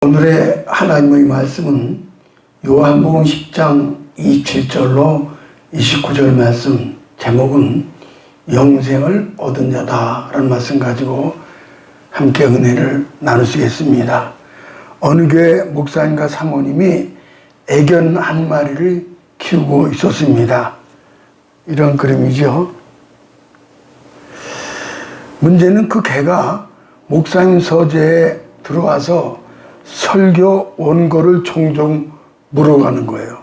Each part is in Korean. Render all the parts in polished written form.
오늘의 하나님의 말씀은 요한복음 10장 27절로 29절 말씀, 제목은 영생을 얻은 자다라는 말씀 가지고 함께 은혜를 나누시겠습니다. 어느 교회 목사님과 사모님이 애견 한 마리를 키우고 있었습니다. 이런 그림이죠. 문제는 그 개가 목사님 서재에 들어와서 설교 원고를 종종 물어가는 거예요.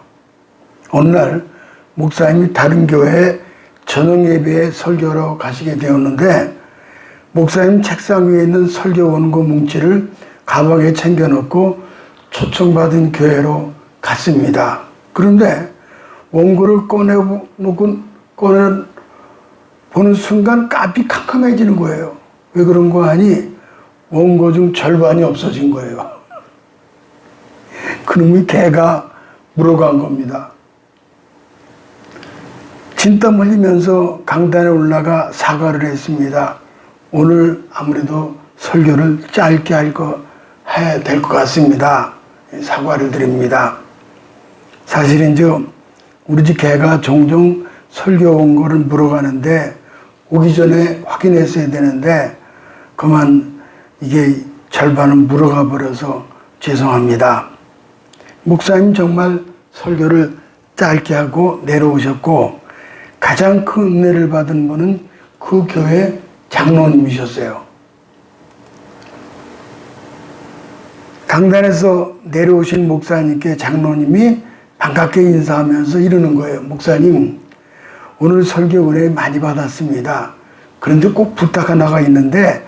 어느 날 목사님이 다른 교회에 저녁 예배에 설교로 가시게 되었는데, 목사님 책상 위에 있는 설교 원고 뭉치를 가방에 챙겨놓고 초청받은 교회로 갔습니다. 그런데 원고를 꺼내보는 순간 깜이 캄캄해지는 거예요. 왜 그런 거 아니? 원고 중 절반이 없어진 거예요. 그놈의 개가 물어간 겁니다. 진땀 흘리면서 강단에 올라가 사과를 했습니다. 오늘 아무래도 설교를 짧게 해야 될 것 같습니다. 사과를 드립니다. 사실은 우리 집 개가 종종 설교 원고를 물어가는데 오기 전에 확인했어야 되는데 그만 이게 절반은 물어가 버려서 죄송합니다. 목사님 정말 설교를 짧게 하고 내려오셨고, 가장 큰 은혜를 받은 분은 그 교회 장로님이셨어요. 강단에서 내려오신 목사님께 장로님이 반갑게 인사하면서 이러는 거예요. 목사님, 오늘 설교 은혜 많이 받았습니다. 그런데 꼭 부탁 하나가 있는데,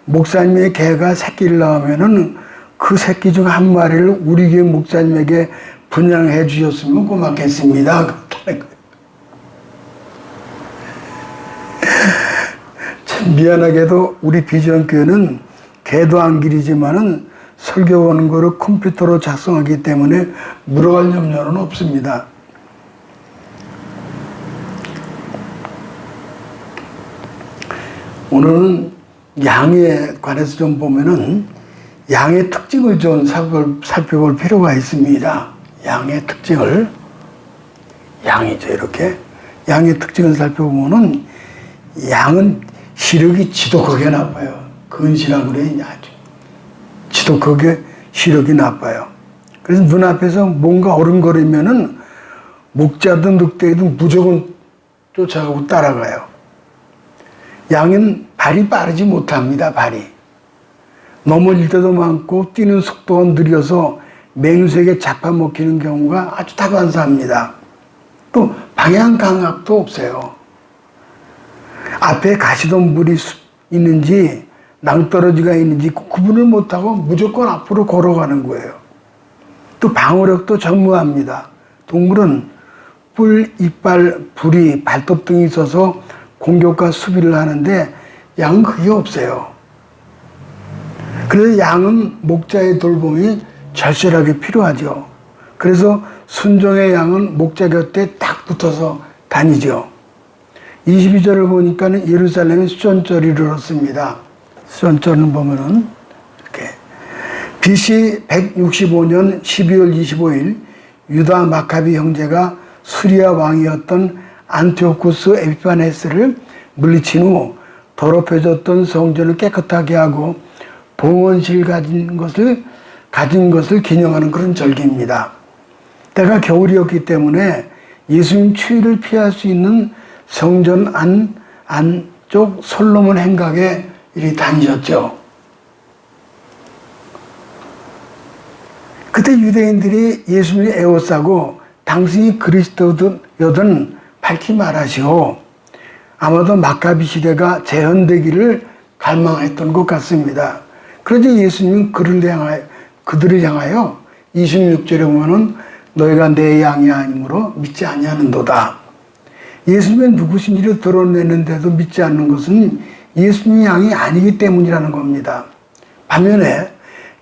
목사님의 개가 새끼를 낳으면은 그 새끼 중 한 마리를 우리 교회 목사님에게 분양해 주셨으면 고맙겠습니다. 참 미안하게도 우리 비전교회는 개도 안 기르지만은 설교 원고를 컴퓨터로 작성하기 때문에 물어갈 염려는 없습니다. 오늘은 양에 관해서 좀 보면은 양의 특징을 좀 살펴볼 필요가 있습니다. 양의 특징을, 양이죠, 이렇게. 양의 특징을 살펴보면은 양은 시력이 지독하게 나빠요. 근시라고 그래요. 아주 지독하게 시력이 나빠요. 그래서 눈앞에서 뭔가 어른거리면은 목자든 늑대든 무조건 쫓아가고 따라가요. 양은 발이 빠르지 못합니다. 발이 넘어질 때도 많고 뛰는 속도가 느려서 맹수에게 잡아먹히는 경우가 아주 다반사합니다. 또 방향 감각도 없어요. 앞에 가시덤불이 있는지 낭떠러지가 있는지 구분을 못하고 무조건 앞으로 걸어가는 거예요. 또 방어력도 전무합니다. 동물은 뿔, 이빨, 부리, 발톱 등이 있어서 공격과 수비를 하는데 양은 그게 없어요. 그래서 양은 목자의 돌봄이 절실하게 필요하죠. 그래서 순종의 양은 목자 곁에 딱 붙어서 다니죠. 22절을 보니까는 예루살렘에 수전절이 이르렀습니다. 수전절은 보면은 이렇게 BC 165년 12월 25일 유다 마카비 형제가 수리아 왕이었던 안티오쿠스 에피파네스를 물리친 후 더럽혀졌던 성전을 깨끗하게 하고 봉헌실 가진 것을 기념하는 그런 절기입니다. 때가 겨울이었기 때문에 예수님 추위를 피할 수 있는 성전 안쪽 솔로몬 행각에 이리 다니셨죠. 그때 유대인들이 예수님을 에워싸고 당신이 그리스도여든 밝히 말하시오. 아마도 마카비 시대가 재현되기를 갈망했던 것 같습니다. 그러자 예수님은 그들을 향하여 26절에 보면은 너희가 내 양이 아니므로 믿지 아니하는도다. 예수님의 누구신지를 드러내는데도 믿지 않는 것은 예수님의 양이 아니기 때문이라는 겁니다. 반면에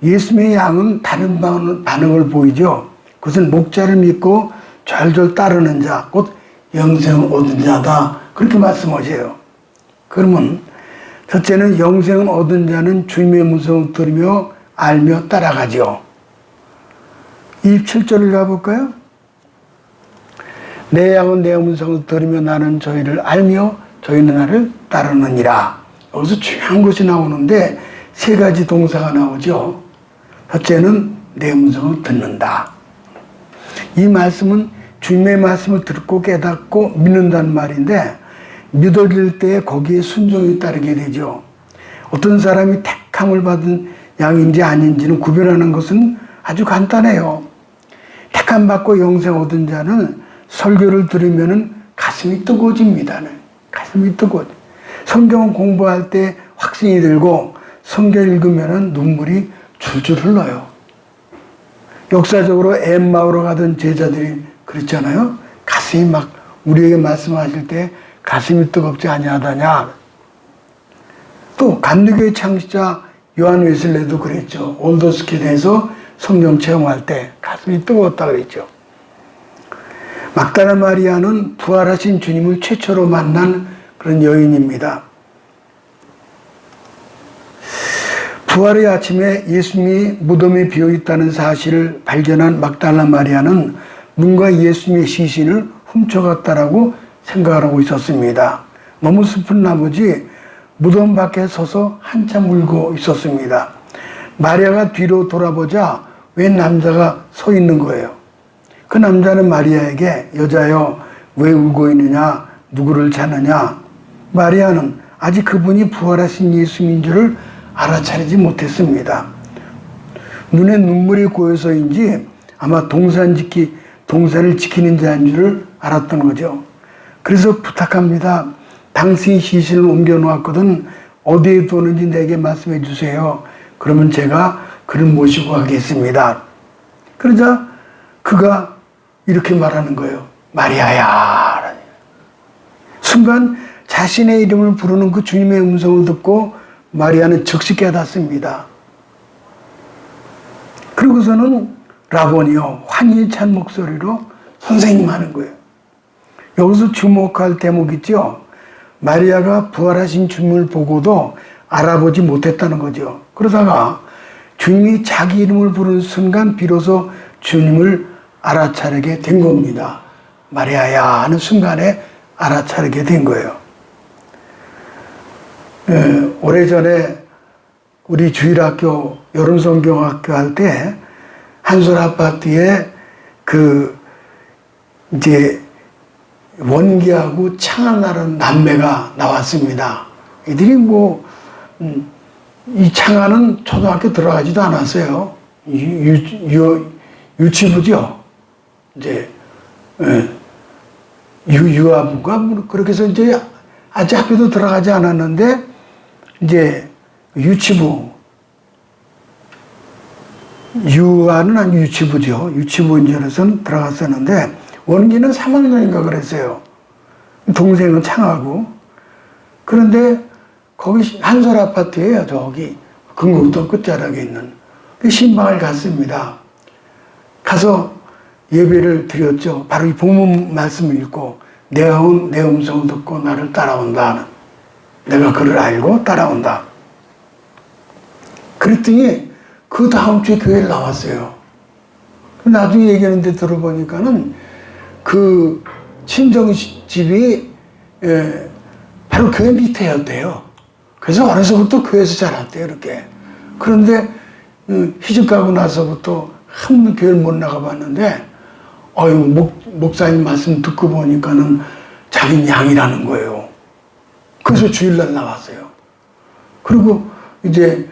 예수님의 양은 다른 반응을 보이죠. 그것은 목자를 믿고 절절 따르는 자, 곧 영생을 얻은 자다. 그렇게 말씀하세요. 그러면 첫째는 영생을 얻은 자는 주님의 음성을 들으며 알며 따라가지요. 27절을 가볼까요? 내 양은 내 음성을 들으며 나는 저희를 알며 저희는 나를 따르느니라. 여기서 중요한 것이 나오는데 세 가지 동사가 나오죠. 첫째는 내 음성을 듣는다. 이 말씀은 주님의 말씀을 듣고 깨닫고 믿는다는 말인데 믿어질 때 거기에 순종이 따르게 되죠. 어떤 사람이 택함을 받은 양인지 아닌지는 구별하는 것은 아주 간단해요. 택함 받고 영생 얻은 자는 설교를 들으면 가슴이 뜨거워집니다. 가슴이 뜨거워. 성경 공부할 때 확신이 들고 성경 읽으면 눈물이 줄줄 흘러요. 역사적으로 엠마오로 가던 제자들이 그랬잖아요. 가슴이 막 우리에게 말씀하실 때 가슴이 뜨겁지 아니하다냐. 또 감리교의 창시자 요한 웨슬레도 그랬죠. 올더스키드에서 성령 체험할 때 가슴이 뜨거웠다 그랬죠. 막달라 마리아는 부활하신 주님을 최초로 만난 그런 여인입니다. 부활의 아침에 예수님이 무덤에 비어있다는 사실을 발견한 막달라 마리아는 누군가 예수님의 시신을 훔쳐갔다라고 생각을 하고 있었습니다. 너무 슬픈 나머지 무덤 밖에 서서 한참 울고 있었습니다. 마리아가 뒤로 돌아보자 웬 남자가 서 있는 거예요. 그 남자는 마리아에게 여자여 왜 울고 있느냐, 누구를 찾느냐. 마리아는 아직 그분이 부활하신 예수님인 줄을 알아차리지 못했습니다. 눈에 눈물이 고여서인지 아마 동산을 지키는 자인 줄을 알았던 거죠. 그래서 부탁합니다. 당신이 시신을 옮겨 놓았거든 어디에 두었는지 내게 말씀해 주세요. 그러면 제가 그를 모시고 가겠습니다. 그러자 그가 이렇게 말하는 거예요. 마리아야. 순간 자신의 이름을 부르는 그 주님의 음성을 듣고 마리아는 즉시 깨닫습니다. 그리고서는 라보니요, 환희에 찬 목소리로 선생님 하는 거예요. 여기서 주목할 대목 있죠. 마리아가 부활하신 주님을 보고도 알아보지 못했다는 거죠. 그러다가 주님이 자기 이름을 부르는 순간 비로소 주님을 알아차리게 된 겁니다. 마리아야 하는 순간에 알아차리게 된 거예요. 오래전에 우리 주일학교 여름성경학교 할 때 한솔 아파트에 이제 원기하고 창하나라는 남매가 나왔습니다. 이들이 이 창하는 초등학교 들어가지도 않았어요. 유치부죠. 이제, 유아부가 그렇게 해서 이제 아직 학교도 들어가지 않았는데, 이제 유치부, 유아는 아니고 유치부죠. 유치부 인전에서는 들어갔었는데, 원기는 3학년인가 그랬어요. 동생은 창하고. 그런데 거기 한솔 아파트예요. 저기 금곡동 끝자락에 있는. 신방을 갔습니다. 가서 예배를 드렸죠. 바로 이 본문 말씀을 읽고 내 음성을 듣고 나를 따라온다. 내가 그를 알고 따라온다. 그랬더니 그 다음 주에 교회를 나왔어요. 나중에 얘기하는데 들어보니까는 그 친정집이 바로 교회 밑에였대요. 그래서 어려서부터 교회에서 자랐대요, 이렇게. 그런데 시집 가고 나서부터 한 번도 교회를 못 나가봤는데, 목사님 말씀 듣고 보니까는 자기는 양이라는 거예요. 그래서 주일날 나왔어요. 그리고 이제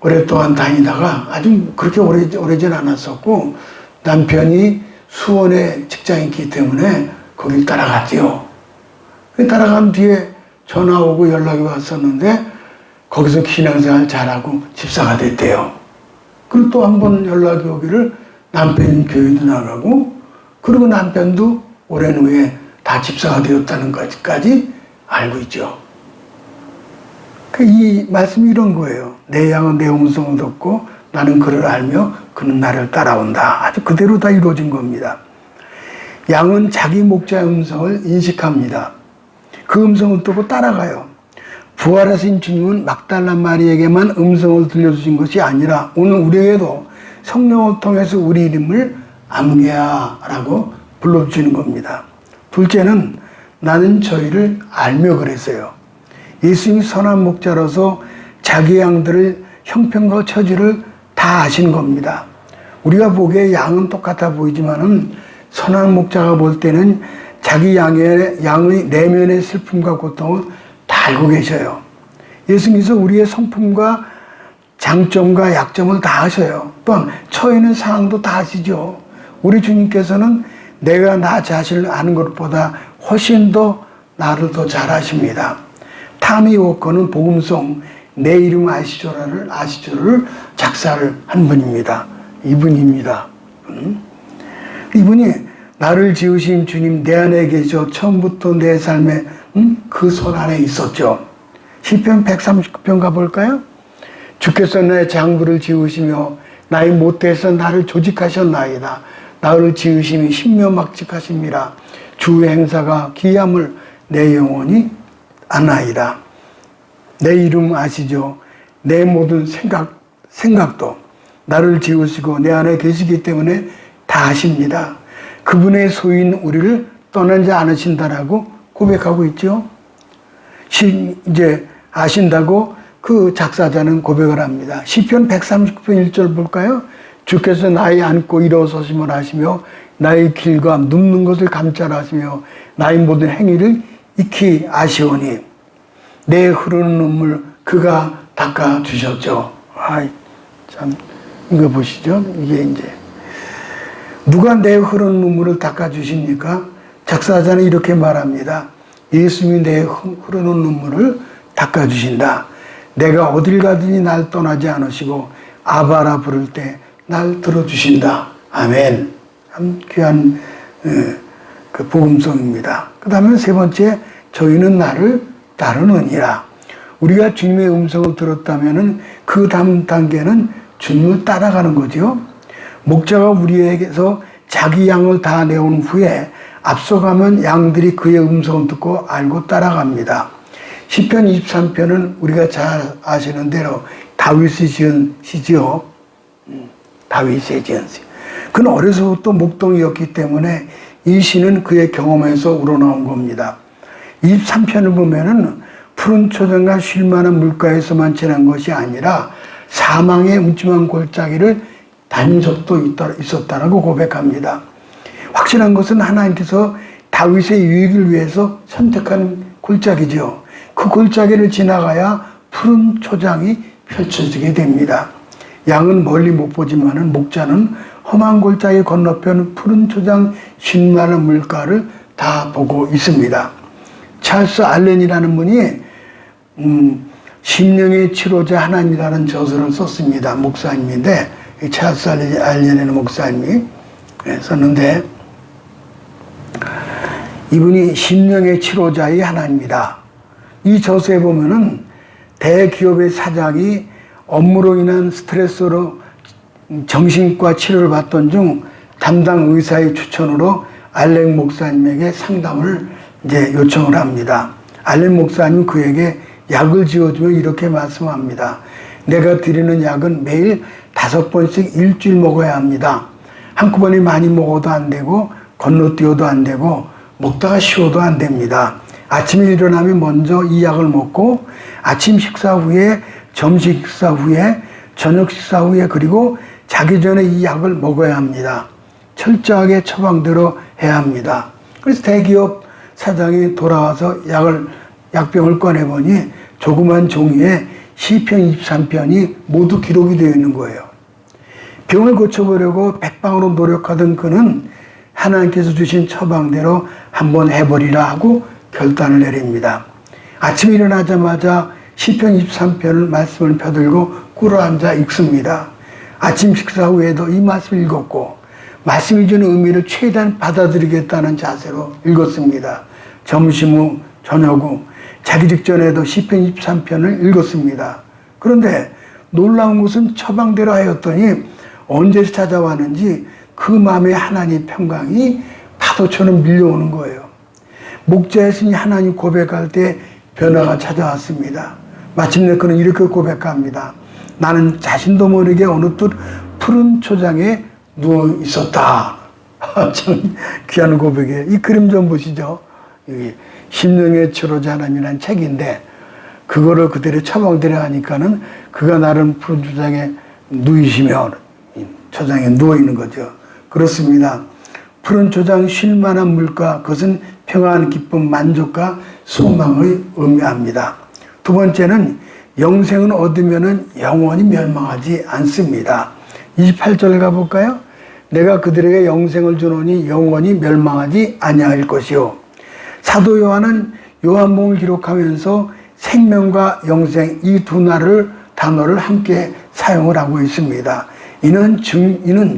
오랫동안 다니다가 아주 그렇게 오래진 않았었고, 남편이 수원에 직장이기 때문에 거길 따라갔지요. 따라간 뒤에 전화 오고 연락이 왔었는데 거기서 신앙생활 잘하고 집사가 됐대요. 그리고 또 한 번 연락이 오기를 남편이 교회도 나가고, 그리고 남편도 오랜 후에 다 집사가 되었다는 것까지 알고 있죠. 이 말씀이 이런 거예요. 내 양은 내 음성을 듣고 나는 그를 알며 그는 나를 따라온다. 아주 그대로 다 이루어진 겁니다. 양은 자기 목자의 음성을 인식합니다. 그 음성을 듣고 따라가요. 부활하신 주님은 막달라 마리에게만 음성을 들려주신 것이 아니라 오늘 우리에게도 성령을 통해서 우리 이름을 아무개야라고 불러주시는 겁니다. 둘째는 나는 저희를 알며 그랬어요. 예수님이 선한 목자로서 자기 양들을 형편과 처지를 다 아시는 겁니다. 우리가 보기에 양은 똑같아 보이지만은 선한 목자가 볼 때는 자기 양의 내면의 슬픔과 고통을 다 알고 계셔요. 예수님께서 우리의 성품과 장점과 약점을 다 아셔요. 또한 처해 있는 상황도 다 아시죠. 우리 주님께서는 내가 나 자신을 아는 것보다 훨씬 더 나를 더 잘 아십니다. 타미 워커는 복음송 내 이름 아시죠를 작사를 한 분입니다. 이분입니다. 이분이 나를 지으신 주님 내 안에 계셔 처음부터 내 삶에 그 손 안에 있었죠. 시편 139편 가볼까요? 주께서 내 장부를 지으시며 나의 모태에서 나를 조직하셨나이다. 나를 지으심이 신묘막직하심이라. 주의 행사가 기함을 내 영혼이 아나이다. 내 이름 아시죠? 내 모든 생각도 나를 지으시고 내 안에 계시기 때문에 다 아십니다. 그분의 소유인 우리를 떠나지 않으신다라고 고백하고 있죠. 이제 아신다고 그 작사자는 고백을 합니다. 시편 139편 1절 볼까요? 주께서 나의 안고 일어서심을 하시며 나의 길과 눕는 것을 감찰 하시며 나의 모든 행위를 익히 아시오니 내 흐르는 눈물 그가 닦아주셨죠. 아이, 참, 이거 보시죠. 이게 이제. 누가 내 흐르는 눈물을 닦아주십니까? 작사자는 이렇게 말합니다. 예수님이 내 흐르는 눈물을 닦아주신다. 내가 어딜 가든지 날 떠나지 않으시고 아바라 부를 때 날 들어주신다. 아멘. 참 귀한 그 복음성입니다. 그 다음에 세 번째, 저희는 나를 따르느니라. 우리가 주님의 음성을 들었다면은 그 다음 단계는 주님을 따라가는 거죠. 목자가 우리에게서 자기 양을 다 내온 후에 앞서가면 양들이 그의 음성을 듣고 알고 따라갑니다. 시편 23편은 우리가 잘 아시는 대로 다윗이 지은 시지요. 다윗이 지은 시. 그는 어려서부터 목동이었기 때문에 이 시는 그의 경험에서 우러나온 겁니다. 23편을 보면은 푸른 초장과 쉴만한 물가에서만 지난 것이 아니라 사망의 음침한 골짜기를 다닌 적도 있었다라고 고백합니다. 확실한 것은 하나님께서 다윗의 유익을 위해서 선택한 골짜기죠. 그 골짜기를 지나가야 푸른 초장이 펼쳐지게 됩니다. 양은 멀리 못 보지만은 목자는 험한 골짜기 건너편 푸른 초장 쉰만한 물가를 다 보고 있습니다. 찰스 알렌이라는 분이 심령의 치료자 하나님이라는 저서를 썼습니다. 목사님인데 찰스 알렌이라는 목사님이 썼는데 이분이 심령의 치료자의 하나님이다. 이 저서에 보면은 대기업의 사장이 업무로 인한 스트레스로 정신과 치료를 받던 중 담당 의사의 추천으로 알렌 목사님에게 상담을 이제 요청을 합니다. 알렌 목사님 그에게 약을 지어주며 이렇게 말씀합니다. 내가 드리는 약은 매일 5번씩 일주일 먹어야 합니다. 한꺼번에 많이 먹어도 안 되고 건너뛰어도 안 되고 먹다가 쉬어도 안 됩니다. 아침에 일어나면 먼저 이 약을 먹고 아침 식사 후에 점심 식사 후에 저녁 식사 후에 그리고 자기 전에 이 약을 먹어야 합니다. 철저하게 처방대로 해야 합니다. 그래서 대기업 사장이 돌아와서 약병을 꺼내보니 조그만 종이에 시편 23편이 모두 기록이 되어 있는 거예요. 병을 고쳐보려고 백방으로 노력하던 그는 하나님께서 주신 처방대로 한번 해버리라 하고 결단을 내립니다. 아침에 일어나자마자 시편 23편을 말씀을 펴들고 꿇어앉아 읽습니다. 아침 식사 후에도 이 말씀을 읽었고 말씀이 주는 의미를 최대한 받아들이겠다는 자세로 읽었습니다. 점심 후 저녁 후 자기 직전에도 시편 23편을 읽었습니다. 그런데 놀라운 것은 처방대로 하였더니 언제 찾아왔는지 그 마음에 하나님 평강이 파도처럼 밀려오는 거예요. 목자의 신이 하나님 고백할 때 변화가 찾아왔습니다. 마침내 그는 이렇게 고백합니다. 나는 자신도 모르게 어느 듯 푸른 초장에 누워 있었다. 참 귀한 고백이에요. 이 그림 좀 보시죠. 여기 심령의 치료자 하나님이라는 책인데 그거를 그대로 처방대로 하니까는 그가 나름 푸른 초장에 누이시며 초장에 누워 있는 거죠. 그렇습니다. 푸른 초장 쉴 만한 물가, 그것은 평안, 기쁨, 만족과 소망을 의미합니다. 두 번째는 영생을 얻으면 영원히 멸망하지 않습니다. 28절 가볼까요? 내가 그들에게 영생을 주노니 영원히 멸망하지 아니할 것이요. 사도 요한은 요한복음을 기록하면서 생명과 영생 이 두 단어를 함께 사용을 하고 있습니다. 이는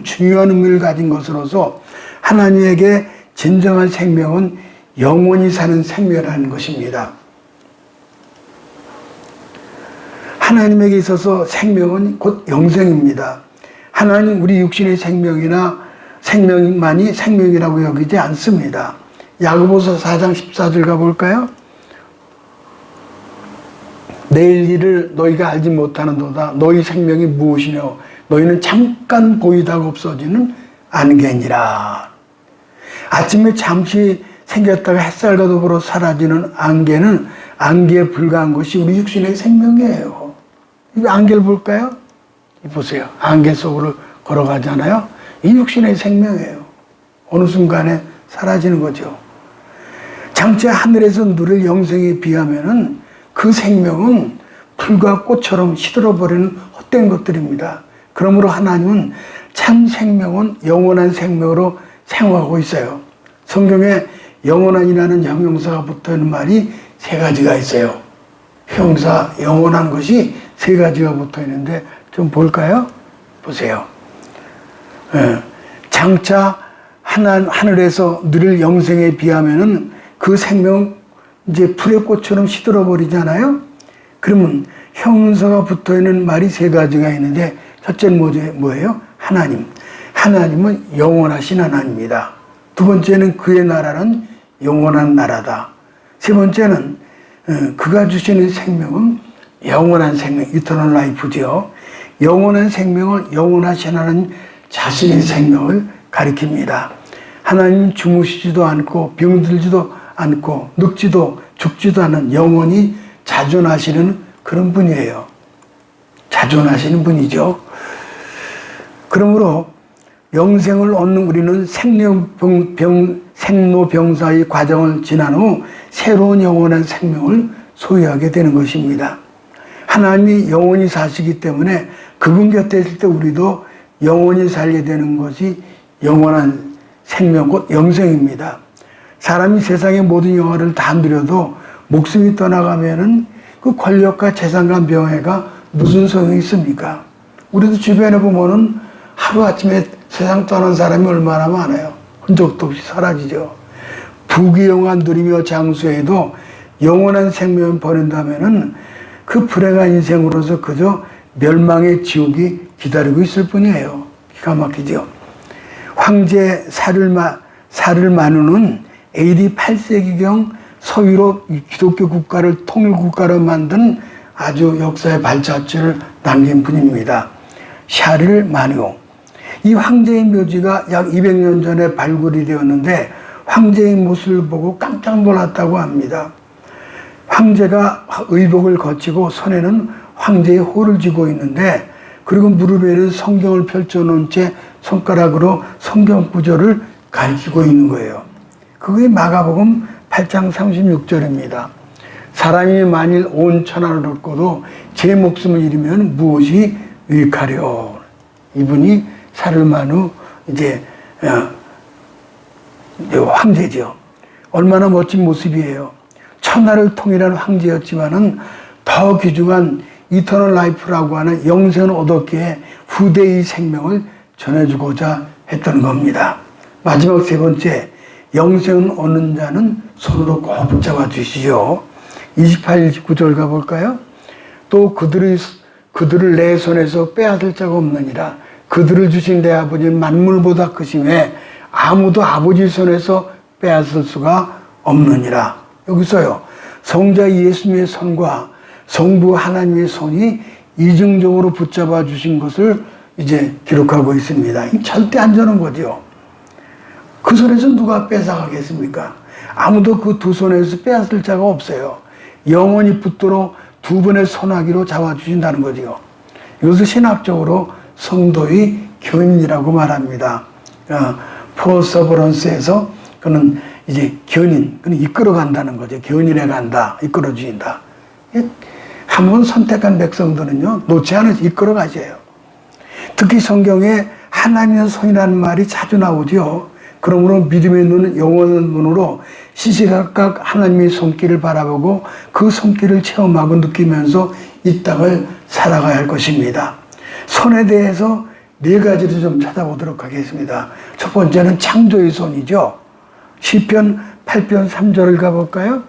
중요한 의미를 가진 것으로서 하나님에게 진정한 생명은 영원히 사는 생명이라는 것입니다. 하나님에게 있어서 생명은 곧 영생입니다. 하나님 우리 육신의 생명이나 생명만이 생명이라고 여기지 않습니다. 야고보서 4장 14절 가볼까요? 내일 일을 너희가 알지 못하는도다. 너희 생명이 무엇이뇨? 너희는 잠깐 보이다가 없어지는 안개니라. 아침에 잠시 생겼다가 햇살과 더불어 사라지는 안개는 안개에 불과한 것이 우리 육신의 생명이에요. 이 안개를 볼까요? 보세요. 안개 속으로 걸어가잖아요. 이 육신의 생명이에요. 어느 순간에 사라지는 거죠. 장차 하늘에서 누릴 영생에 비하면은 그 생명은 풀과 꽃처럼 시들어버리는 헛된 것들입니다. 그러므로 하나님은 참 생명은 영원한 생명으로 생각하고 있어요. 성경에 영원한이라는 형용사가 붙어있는 말이 세 가지가 있어요. 형용사 영원한 것이 세 가지가 붙어있는데 좀 볼까요? 보세요. 장차 하늘에서 누릴 영생에 비하면은 그 생명 이제 풀의 꽃처럼 시들어버리잖아요. 그러면 형용사가 붙어있는 말이 세 가지가 있는데 첫째는 뭐예요? 하나님. 하나님은 영원하신 하나님이다. 두 번째는 그의 나라는 영원한 나라다. 세 번째는 그가 주시는 생명은 영원한 생명, 이터널 라이프지요. 영원한 생명은 영원하신 하나님 자신의 생명을 가리킵니다. 하나님 주무시지도 않고 병들지도 않고 늙지도 죽지도 않은 영원히 자존하시는 그런 분이에요. 자존하시는 분이죠. 그러므로 영생을 얻는 우리는 생로병사의 과정을 지난 후 새로운 영원한 생명을 소유하게 되는 것입니다. 하나님이 영원히 사시기 때문에 그분 곁에 있을 때 우리도 영원히 살게 되는 것이 영원한 생명, 곧 영생입니다. 사람이 세상의 모든 영화를 다 누려도 목숨이 떠나가면은 그 권력과 재산과 명예가 무슨 소용이 있습니까? 우리도 주변에 보면은 하루아침에 세상 떠난 사람이 얼마나 많아요. 흔적도 없이 사라지죠. 부귀영화 누리며 장수해도 영원한 생명을 버린다면은 그 불행한 인생으로서 그저 멸망의 지옥이 기다리고 있을 뿐이에요. 기가 막히죠. 황제 사를마누는 AD 8세기경 서유럽 기독교 국가를 통일국가로 만든 아주 역사의 발자취를 남긴 분입니다. 샤를마누. 이 황제의 묘지가 약 200년 전에 발굴이 되었는데 황제의 모습을 보고 깜짝 놀랐다고 합니다. 황제가 의복을 거치고 손에는 황제의 호를 쥐고 있는데 그리고 무릎에는 성경을 펼쳐놓은 채 손가락으로 성경 구절을 가리키고 있는 거예요. 그게 마가복음 8장 36절입니다. 사람이 만일 온 천하를 얻고도 제 목숨을 잃으면 무엇이 유익하려. 이분이 사르마누 황제죠. 얼마나 멋진 모습이에요. 천하를 통일한 황제였지만은 더 귀중한 이터널 라이프라고 하는 영생을 얻었기에 후대의 생명을 전해주고자 했던 겁니다. 마지막 세 번째, 영생을 얻는 자는 손으로 꼭 붙잡아 주시죠. 28, 29절 가볼까요? 또 그들을 내 손에서 빼앗을 자가 없느니라. 그들을 주신 내 아버지는 만물보다 크심에 아무도 아버지 손에서 빼앗을 수가 없느니라. 여기서요, 성자 예수님의 손과 성부 하나님의 손이 이중적으로 붙잡아 주신 것을 이제 기록하고 있습니다. 절대 안전한 거죠. 그 손에서 누가 뺏어가겠습니까? 아무도 그 두 손에서 빼앗을 자가 없어요. 영원히 붙도록 두 번의 손아귀로 잡아주신다는 거죠. 이것을 신학적으로 성도의 견인이라고 말합니다. 퍼서버런스에서 그는 이제 견인, 그는 이끌어간다는 거죠. 견인해 간다, 이끌어주신다. 한번 선택한 백성들은요, 놓지 않아서 이끌어 가셔요. 특히 성경에 하나님의 손이라는 말이 자주 나오죠. 그러므로 믿음의 눈은 영원한 눈으로 시시각각 하나님의 손길을 바라보고 그 손길을 체험하고 느끼면서 이 땅을 살아가야 할 것입니다. 손에 대해서 네 가지를 좀 찾아보도록 하겠습니다. 첫 번째는 창조의 손이죠. 시편 8편 3절을 가볼까요?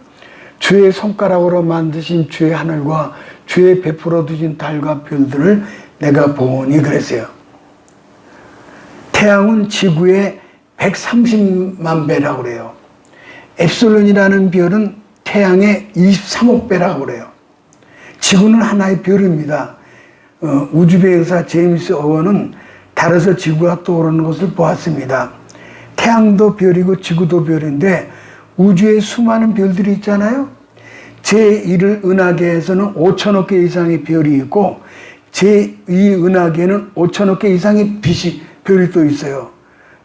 주의 손가락으로 만드신 주의 하늘과 주의 베풀어 두신 달과 별들을 내가 보니 그랬어요. 태양은 지구의 130만 배라고 그래요. 엡실론이라는 별은 태양의 23억 배라고 그래요. 지구는 하나의 별입니다. 우주비행사 제임스 어원은 달에서 지구가 떠오르는 것을 보았습니다. 태양도 별이고 지구도 별인데 우주에 수많은 별들이 있잖아요. 제1을 은하계에서는 5천억 개 이상의 별이 있고 제2 은하계에는 5천억 개 이상의 별이 또 있어요.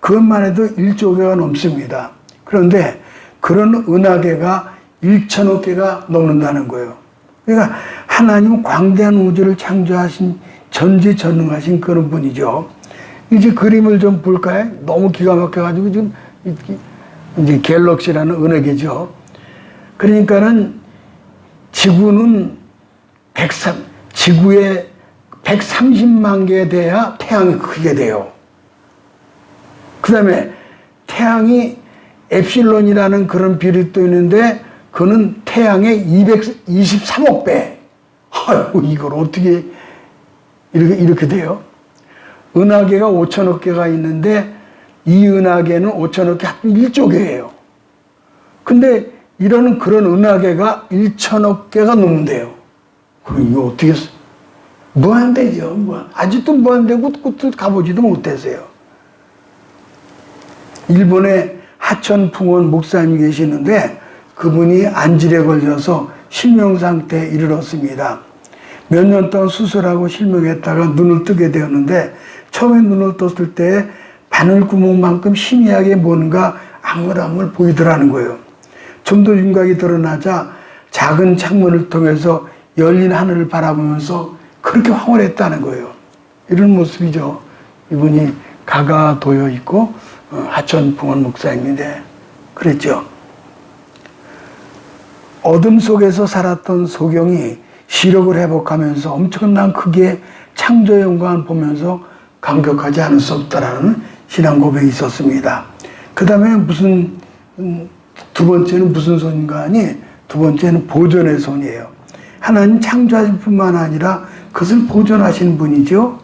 그것만 해도 1조 개가 넘습니다. 그런데 그런 은하계가 1천억 개가 넘는다는 거예요. 그러니까 하나님은 광대한 우주를 창조하신 전지전능하신 그런 분이죠. 이제 그림을 좀 볼까요? 너무 기가 막혀가지고 지금 이제 갤럭시라는 은하계죠. 그러니까는 지구는 지구에 130만 개 돼야 태양이 크게 돼요. 그 다음에 태양이 엡실론이라는 그런 별이 또 있는데 그는 태양의 223억 배. 아이고, 이걸 어떻게 이렇게 돼요? 은하계가 5천억 개가 있는데 이 은하계는 5천억 개 합치면 1조 개예요. 근데 이런 그런 은하계가 1천억 개가 넘는데요. 그럼 이거 어떻게 무한대죠. 아직도 무한대고 끝을 가보지도 못했어요. 일본에 하천풍원 목사님이 계시는데 그분이 안질에 걸려서 실명 상태에 이르렀습니다. 몇 년 동안 수술하고 실명했다가 눈을 뜨게 되었는데 처음에 눈을 떴을 때 바늘구멍만큼 희미하게 뭔가 아물아물 보이더라는 거예요. 좀 더 윤곽이 드러나자 작은 창문을 통해서 열린 하늘을 바라보면서 그렇게 황홀했다는 거예요. 이런 모습이죠. 이분이 가가 도여 있고 하천풍원 목사님인데 그랬죠. 어둠 속에서 살았던 소경이 시력을 회복하면서 엄청난 크기의 창조의 영광을 보면서 감격하지 않을 수 없다라는 신앙 고백이 있었습니다. 그 다음에 두 번째는 무슨 손인가 하니 두 번째는 보존의 손이에요. 하나님 창조하신 뿐만 아니라 그것을 보존하시는 분이죠.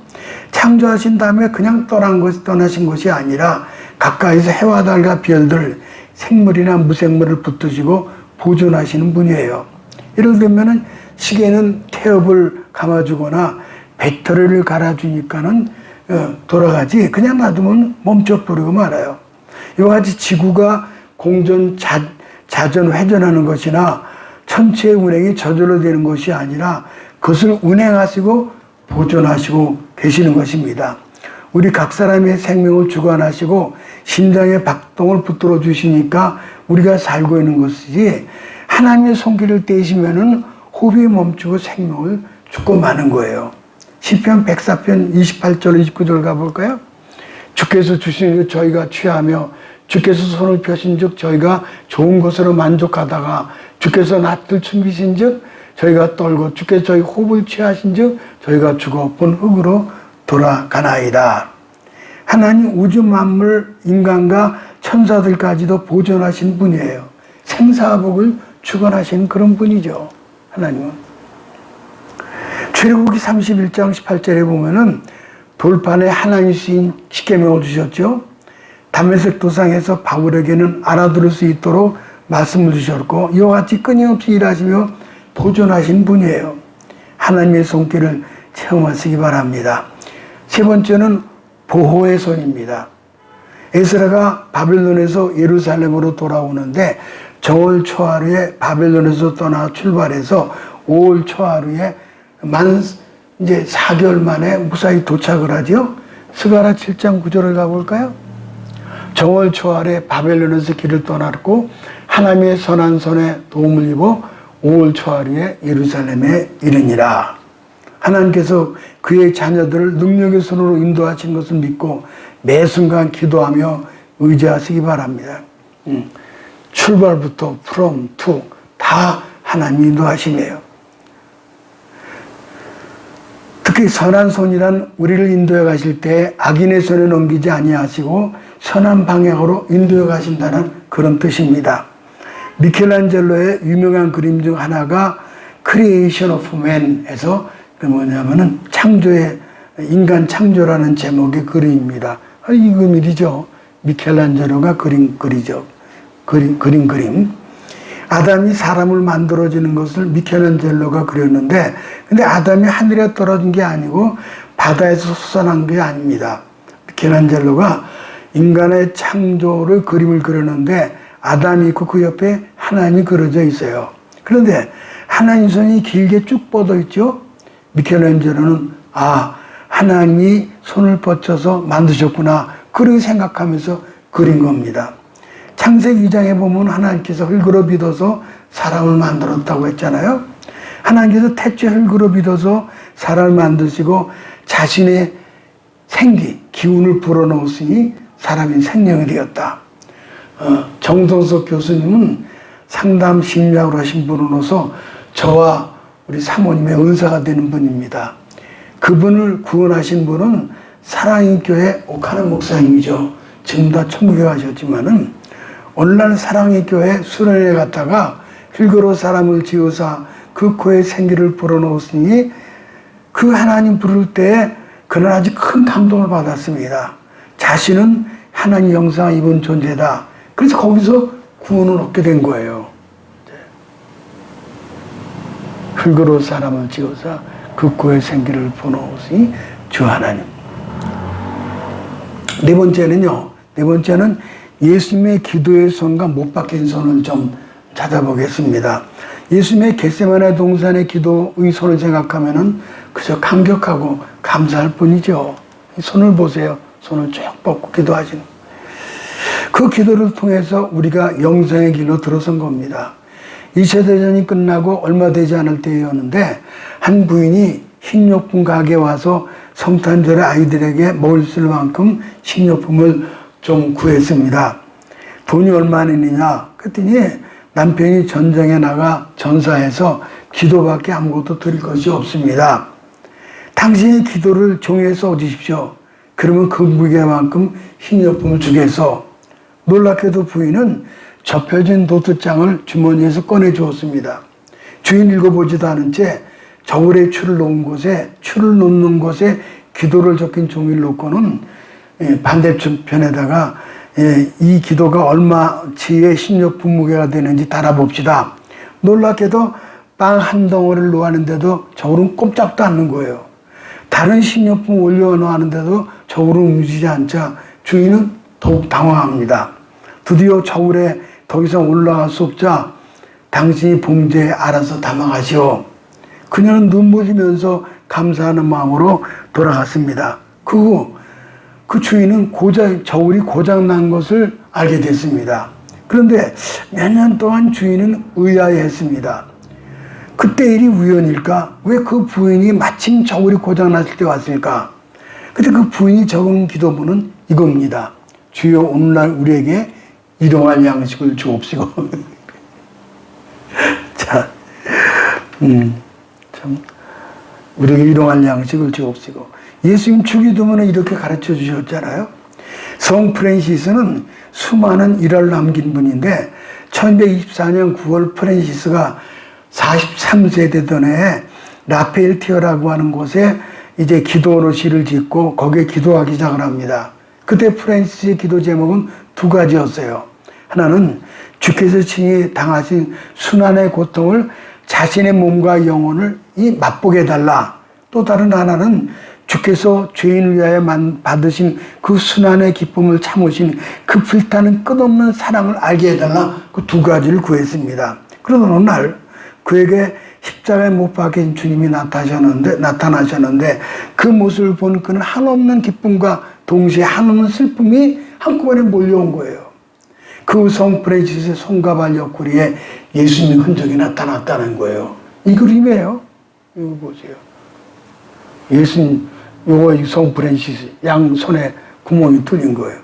창조하신 다음에 그냥 떠나신 것이 아니라 가까이서 해와 달과 별들, 생물이나 무생물을 붙드시고 보존하시는 분이에요. 예를 들면은 시계는 태엽을 감아주거나 배터리를 갈아주니까는 돌아가지 그냥 놔두면 멈춰버리고 말아요. 이와 같이 지구가 공전, 자전, 회전하는 것이나 천체의 운행이 저절로 되는 것이 아니라 그것을 운행하시고 보존하시고 계시는 것입니다. 우리 각 사람의 생명을 주관하시고 심장의 박동을 붙들어 주시니까 우리가 살고 있는 것이지 하나님의 손길을 떼시면은 호흡이 멈추고 생명을 죽고 마는 거예요. 시편 104편 28절 29절 가볼까요? 주께서 주신 즉 저희가 취하며 주께서 손을 펴신 즉 저희가 좋은 것으로 만족하다가 주께서 낫을 숨기신 즉 저희가 떨고 주께서 저희 호흡을 취하신 즉 저희가 죽어 본 흙으로 돌아가나이다. 하나님 우주 만물 인간과 천사들까지도 보존하신 분이에요. 생사복을 주관하신 그런 분이죠. 하나님은. 출애굽기 31장 18절에 보면은 돌판에 하나님 쓰인 십계명을 주셨죠. 다메섹 도상에서 바울에게는 알아들을 수 있도록 말씀을 주셨고 이와 같이 끊임없이 일하시며 보존하신 분이에요. 하나님의 손길을 체험하시기 바랍니다. 세 번째는 보호의 손입니다. 에스라가 바벨론에서 예루살렘으로 돌아오는데 정월 초하루에 바벨론에서 떠나 출발해서 5월 초하루에 이제 4개월 만에 무사히 도착을 하죠. 스가랴 7장 9절을 가볼까요? 정월 초하루에 바벨론에서 길을 떠났고 하나님의 선한 손에 도움을 입어 5월 초하루에 예루살렘에 이르니라. 하나님께서 그의 자녀들을 능력의 손으로 인도하신 것을 믿고 매 순간 기도하며 의지하시기 바랍니다. 출발부터 from to 다 하나님이 인도하시네요. 특히 선한 손이란 우리를 인도해 가실 때 악인의 손에 넘기지 아니하시고 선한 방향으로 인도해 가신다는 그런 뜻입니다. 미켈란젤로의 유명한 그림 중 하나가 Creation of Man에서 뭐냐면은 인간 창조라는 제목의 그림입니다. 이 그림이죠. 미켈란젤로가 그리죠. 그림. 아담이 사람을 만들어지는 것을 미켈란젤로가 그렸는데, 근데 아담이 하늘에 떨어진 게 아니고 바다에서 솟아난 게 아닙니다. 미켈란젤로가 인간의 창조를 그림을 그렸는데 아담이 있고 그 옆에 하나님이 그려져 있어요. 그런데 하나님 손이 길게 쭉 뻗어 있죠. 미켈란젤로는 하나님이 손을 뻗쳐서 만드셨구나 그렇게 생각하면서 그린 겁니다. 창세기 2장에 보면 하나님께서 흙으로 빚어서 사람을 만들었다고 했잖아요. 하나님께서 태초에 흙으로 빚어서 사람을 만드시고 자신의 기운을 불어넣으시니 사람이 생명이 되었다. 정동석 교수님은 상담 심리학을 하신 분으로서 저와 우리 사모님의 은사가 되는 분입니다. 그분을 구원하신 분은 사랑의 교회 옥하는 목사님이죠. 지금 다 천국에 가셨지만은 오늘날 사랑의 교회 수련회 갔다가 흙으로 사람을 지으사 그 코에 생기를 불어넣으시니 그 하나님 부를 때에 그는 아주 큰 감동을 받았습니다. 자신은 하나님 영상 입은 존재다. 그래서 거기서 구원을 얻게 된 거예요. 흙으로 사람을 지어서 그 코에 생기를 불어넣으시니 주 하나님. 네 번째는 예수님의 기도의 손과 못 박힌 손을 좀 찾아보겠습니다. 예수님의 겟세마네 동산의 기도의 손을 생각하면은 그저 감격하고 감사할 뿐이죠. 손을 보세요. 손을 쭉 뻗고 기도하시는. 그 기도를 통해서 우리가 영생의 길로 들어선 겁니다. 2차 대전이 끝나고 얼마 되지 않을 때였는데 한 부인이 식료품 가게에 와서 성탄절에 아이들에게 먹을 수 있을 만큼 식료품을 좀 구했습니다. 돈이 얼마나 있느냐? 그랬더니 남편이 전쟁에 나가 전사해서 기도밖에 아무것도 드릴 것이 없습니다. 당신의 기도를 종이에 써주십시오. 그러면 그 무게만큼 식료품을 주겠소. 놀랍게도 부인은 접혀진 노트장을 주머니에서 꺼내 주었습니다. 주인 읽어보지도 않은 채 저울에 추를 놓는 곳에 기도를 적힌 종이를 놓고는 반대편에다가 이 기도가 얼마치의 식료품 무게가 되는지 달아봅시다. 놀랍게도 빵 한 덩어리를 놓았는데도 저울은 꼼짝도 않는 거예요. 다른 식료품 올려놓았는데도 저울은 움직이지 않자 주인은 더욱 당황합니다. 드디어 저울에 더 이상 올라갈 수 없자 당신이 봉지에 알아서 담아가시오. 그녀는 눈물 흘리면서 감사하는 마음으로 돌아갔습니다. 그 후 그 주인은 저울이 고장난 것을 알게 됐습니다. 그런데 몇 년 동안 주인은 의아해했습니다. 그때 일이 우연일까? 왜 그 부인이 마침 저울이 고장났을 때 왔을까? 그때 그 부인이 적은 기도문은 이겁니다. 주여 오늘날 우리에게 일용할 양식을 주옵시고. 자, 참 우리에게 일용할 양식을 주옵시고. 예수님 주기도문을 이렇게 가르쳐 주셨잖아요. 성 프랜시스는 수많은 일화를 남긴 분인데 1224년 9월 프랜시스가 43세 되던 해에 라펠티어라고 하는 곳에 이제 기도로 시를 짓고 거기에 기도하기 시작을 합니다. 그때 프랜시스의 기도 제목은 두 가지였어요. 하나는 주께서 친히 당하신 순환의 고통을 자신의 몸과 영혼을 맛보게 해달라. 또 다른 하나는 주께서 죄인을 위하여 받으신 그 순환의 기쁨을 참으신 그 불타는 끝없는 사랑을 알게 해달라, 그 두 가지를 구했습니다. 그러던 어느 날 그에게 십자가에 못 박힌 주님이 나타나셨는데 그 모습을 본 그는 한없는 기쁨과 동시에 한없는 슬픔이 한꺼번에 몰려온 거예요. 그 성 프란시스의 손가발 옆구리에 예수님의 흔적이 나타났다는 거예요. 이 그림이에요. 이거 보세요. 예수님, 요거 성 프란시스 양 손에 구멍이 뚫린 거예요.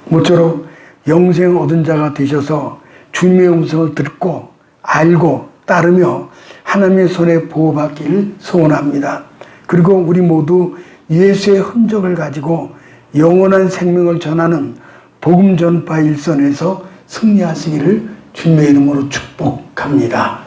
모쪼록 영생 얻은 자가 되셔서 주님의 음성을 듣고 알고 따르며 하나님의 손에 보호받기를 소원합니다. 그리고 우리 모두 예수의 흔적을 가지고 영원한 생명을 전하는 복음 전파 일선에서 승리하시기를 주님의 이름으로 축복합니다.